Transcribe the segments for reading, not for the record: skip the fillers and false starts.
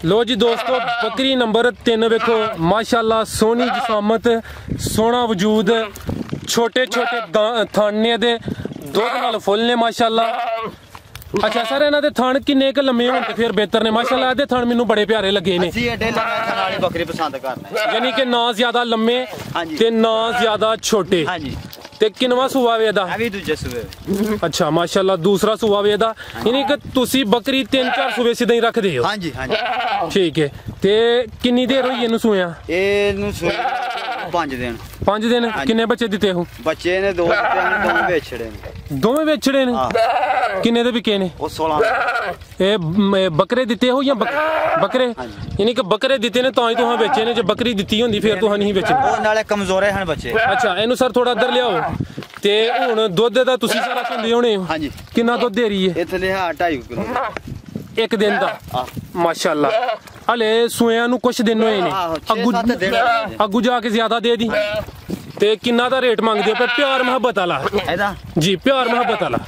लो जी दोस्तों बकरी नंबर 3 वेखो माशाल्लाह सोहनी जिसामत सोहना वजूद छोटे छोटे थाने दे दुध नाल फुल ने माशाल्लाह। अच्छा सर इन्हां दे थण किन्ने क लम्मे होण ते फिर बेहतर ने माशाल्लाह। एदे थण मैनू बड़े प्यारे लगे ने। जी एडे लम्मे थण वाली बकरी पसंद करना यानी कि ना ज्यादा लम्मे ते ना ज्यादा छोटे। हां जी ते किनवा सूआ वे दा? अभी दूजे सूए। अच्छा माशाल्लाह दूसरा सूआ वे दा। यानी कि तुसी बकरी 3-4 सूबे सिद्धा ही रखदे हो? हां जी हां जी ठीक है। ते किन्नी देर होई इनु सूया? एनु सूए 5 दिन। 5 दिन। किन्ने बच्चे दिते हो? बच्चे ने 2 दिते हैं, 2 बेचड़े ने। 2 बेचड़े ने? किन्ने दे बिके ने? वो 16। ए बकरे दिते हो या बकरे? यानी कि बकरे दिते ने तां ही तुहां बेचे ने, जे बकरी दिती होंदी फिर तुहां नहीं बेचने। वो नाले कमजोरे हैं बच्चे। अच्छा इनु सर थोड़ा इधर लियाओ। ते हुन दुध दा तुसी सारा सुनदे होने हो? हां जी। किन्ना दुध दे रही है? इथे 2.5 किलो एक दिन दा माशाल्लाह। हले सुया नु कुछ दिन होए ने, अगू जाके ज्यादा दे दी। ते किन्ना दा रेट मंगदे पे? प्यार मोहब्बत वाला एदा जी, प्यार मोहब्बत वाला।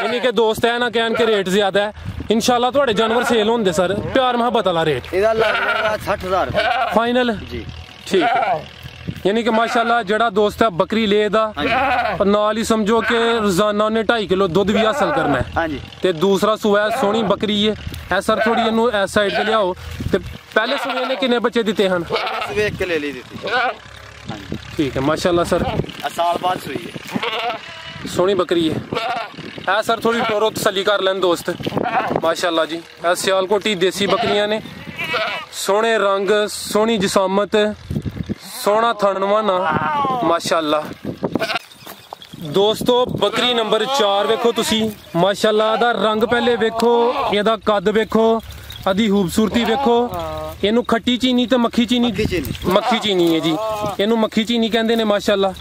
यानी कि दोस्त है ना कहन के रेट ज्यादा है, इंशाल्लाह थोड़े जानवर सेल होंदे सर। प्यार मोहब्बत वाला रेट एदा लग जाएगा 60,000 फाइनल जी। ठीक है। यानी कि माशाल्लाह जड़ा दोस्त है बकरी ले दा और नाल ही समझो कि रोजाना ने 2.5 किलो दुध भी हासिल करना है। हां जी। ते दूसरा सूआ है सोहनी बकरी है। ऐ सर थोड़ी इनु इस साइड ते लियाओ। ते पहले सूए ने किन्ने बच्चे दिते हन? सूए 1 ले ली दी। हां जी ठीक है माशाल्लाह सर। साल बाद सुई है, सोहनी बकरी है। ऐ सर थोड़ी टोरो तसल्ली कर लैन दोस्त माशाल्लाह जी। ऐ सियालकोटी देसी बकरियां ने, सोहने रंग सोहनी जिसामत सोहना थनवाना माशाल्लाह। दोस्तों बकरी नंबर 4 वेखो तुसी माशाल्लाह। दा रंग पहले वेखो, एदा कद वेखो, अदी खूबसूरती वेखो। इनू खट्टी चीनी ते मक्खी चीनी है जी। इनू मक्खी चीनी कहंदे ने माशाल्लाह।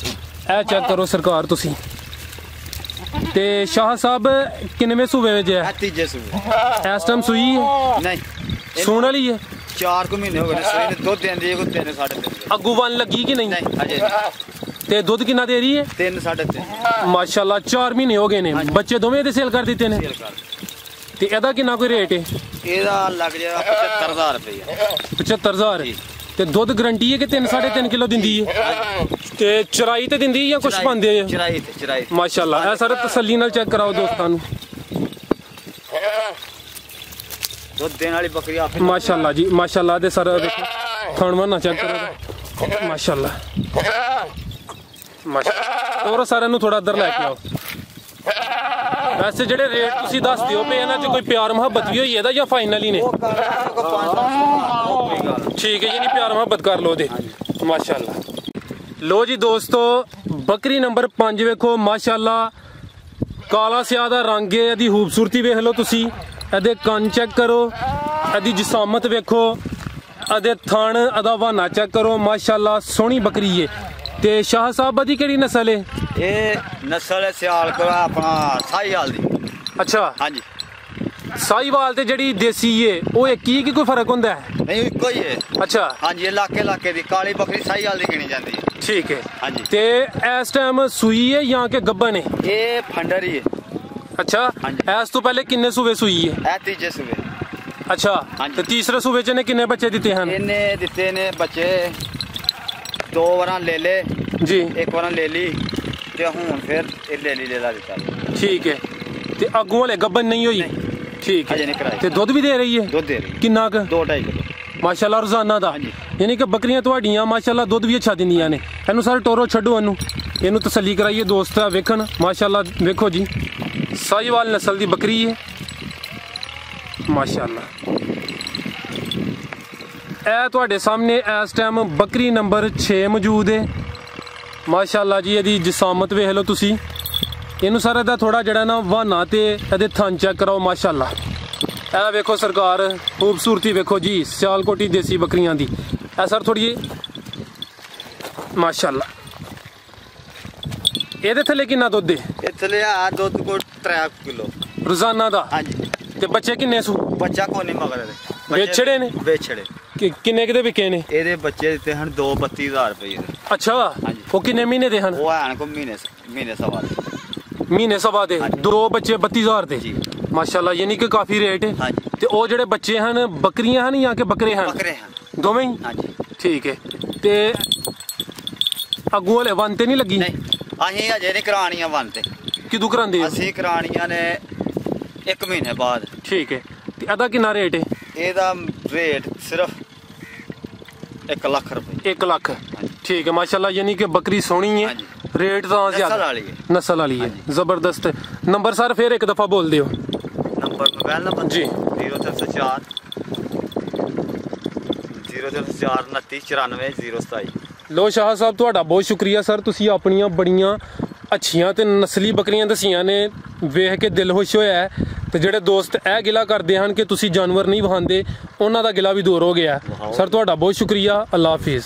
ए चेक करो सरकार तुसी। ते शाह साहब किनवे सूबे विच है? तीजे सूए। इस टाइम सूई है? नहीं सूण वाली है। 4 को महीने हो गए सूई ने। दुध देंदी है को 3 3.5। अगू वन लगी कि नहीं? नहीं अजे ते दुध कितना दे रही है? 3 3.5 माशाल्लाह 4 महीने हो गए ने। बच्चे दोवें दे सेल कर दिते ने। ते एदा कितना कोई रेट है? एदा लग जाएगा 75,000 रुपया। 75,000। ते दुध गारंटी है कि 3 3.5 किलो दिंदी है? ते चराई ते दिंदी या कुछ पांदे है? चराई माशाल्लाह। ऐ सारा तसल्ली नाल चेक कराओ दोस्तां नू। दुध देने वाली बकरी आप माशाल्लाह जी माशाल्लाह। दे सर देखो थण वना चेक करो माशाल्लाह माशाल्लाह। और सारे नू थोड़ा इधर लेके आओ। वैसे जेडे रेट तुसी दसदे हो पे इन्हां च कोई प्यार मोहब्बत भी होई है या फाइनल ही ने? ठीक है यानी प्यार मोहब्बत कर लो दे माशाल्लाह। लो जी दोस्तों बकरी नंबर 5 वेखो माशाल्लाह। काला स्याह दा रंग है, एदी खूबसूरती वेख लो तुसी। एदे कंन चेक करो, एदी जिसामत वेखो, एदे थण एदा बहाना चेक करो माशाल्लाह। सोहनी बकरी है। ते शाह साहब दी केड़ी नस्ल है? ये नस्ल है सियाल को अपना साहीवाल दी। अच्छा हां जी। साहीवाल ते जेड़ी देसी है वो एक ही की कोई फर्क होंदा है? नहीं कोई है। अच्छा हां जी इलाके दी काली बकरी साहीवाल दी गिनी जाती है। ठीक है। हां जी। ते इस टाइम सुई है या के गब्बन है? ये फंडर ही है। अच्छा इस तो पहले किन्ने सूबे सुई है? ए तीजे सूबे। अच्छा ते तीसरे सूबे च ने किन्ने बच्चे दिते हैं? इन्ने दिते ने बच्चे 2 वारा ले ले जी, 1 वारा ले ली ते हुन फिर ले ली लेला दिता। ठीक है। ते अगू वाले गब्बन नहीं हुई? ठीक है। ते दुध भी दे रही है? दुध दे रही है। किन्ना क? 2-2.5 किलो माशाल्लाह रोजाना दा। यानी कि बकरियां तुहाडियां माशाल्लाह दुध भी अच्छा दिंदियां ने। इनू सर टोरो छड्डो इनू तसल्ली कराइए दोस्त वेखन माशाल्लाह। वेखो जी साहीवाल नस्ल दी बकरी है माशाल्लाह। ए तुहाडे सामने इस टाइम बकरी नंबर 6 मौजूद है माशाल्लाह जी। एदी जिसामत वेख लो तुसी। इनू सर एदा थोड़ा जड़ा ना बहाना ते एदे थन चेक कराओ माशाल्लाह। ए वेखो सरकार खूबसूरती वेखो जी सियालकोटी देसी बकरियां दी। ए सर थोड़ी माशाल्लाह। एदे थले किन्ना दुध है? ए थले आ दुध को 3 किलो रोजाना दा। हां जी। ते बच्चे किन्ने सू? बच्चा को नहीं मगर बेचड़े ने? बेचड़े। किन्ने के बिके ने? एदे बच्चे दिते हन 2-32,000 रुपए। अच्छा वो किन्ने महीने दे हन? वो हन को महीने सवा। ਮਹੀਨੇ ਸਵਾ ਦੇ ਦੋ ਬੱਚੇ 32,000 ਦੇ ਜੀ। ਮਾਸ਼ਾਅੱਲਾ, ਯਾਨੀ ਕਿ ਕਾਫੀ ਰੇਟ ਹੈ। ਹਾਂਜੀ। ਤੇ ਉਹ ਜਿਹੜੇ ਬੱਚੇ ਹਨ ਬੱਕਰੀਆਂ ਹਨ ਜਾਂ ਕਿ ਬੱਕਰੇ ਹਨ? ਬੱਕਰੇ ਹਨ। ਦੋਵੇਂ ਹੀ? ਹਾਂਜੀ। ਠੀਕ ਹੈ। ਤੇ ਅੱਗੋਂ ਵਾਲੇ ਵਨ ਤੇ ਨਹੀਂ ਲੱਗੀ? ਨਹੀਂ, ਅਸੀਂ ਅਜੇ ਨਹੀਂ ਕਰਾਣੀਆਂ ਵਨ ਤੇ। ਕਿਦੋਂ ਕਰਾਉਂਦੇ ਹੋ? ਅਸੀਂ ਕਰਾਣੀਆਂ ਨੇ 1 ਮਹੀਨੇ ਬਾਅਦ। ਠੀਕ ਹੈ। ਤੇ ਇਹਦਾ ਕਿੰਨਾ ਰੇਟ ਹੈ? ਇਹਦਾ ਰੇਟ ਸਿਰਫ 1 ਲੱਖ ਰੁਪਏ। 1 ਲੱਖ। ਠੀਕ ਹੈ ਮਾਸ਼ਾਅੱਲਾ, ਯਾਨੀ ਕਿ ਬੱਕਰੀ ਸੋਹਣੀ ਹੈ। ਹਾਂਜੀ। ਰੇਟ ਤਾਂ ਨਸਲ ਜ਼ਿਆਦਾ ਵਾਲੀ ਹੈ। ਨਸਲ ਵਾਲੀ ਹੈ। ਜ਼ਬਰਦਸਤ। ਨੰਬਰ ਸਰ ਫਿਰ ਇੱਕ ਦਫਾ ਬੋਲ ਦਿਓ। ਨੰਬਰ ਮੋਬਾਈਲ ਨੰਬਰ ਜੀ। 0304 29 027। ਲੋ ਸ਼ਾਹ ਸਾਹਿਬ, ਤੁਹਾਡਾ ਬਹੁਤ ਸ਼ੁਕਰੀਆ ਸਰ, ਤੁਸੀਂ ਆਪਣੀਆਂ ਬੜੀਆਂ ਅੱਛੀਆਂ ਤੇ ਨਸਲੀ ਬੱਕਰੀਆਂ ਦਸੀਆਂ ਨੇ, ਵੇਖ ਕੇ ਦਿਲ ਖੁਸ਼ ਹੋਇਆ ਹੈ। ਤੇ ਜਿਹੜੇ ਦੋਸਤ ਇਹ ਗਿਲਾ ਕਰਦੇ ਹਨ ਕਿ ਤੁਸੀਂ ਜਾਨਵਰ ਨਹੀਂ ਵਹਾਉਂਦੇ, ਉਹਨਾਂ ਦਾ ਗਿਲਾ ਵੀ ਦੂਰ ਹੋ ਗਿਆ। ਸਰ ਤੁਹਾਡਾ ਬਹੁਤ ਸ਼ੁਕਰੀਆ। ਅੱਲਾ ਹਾਫਿਜ਼।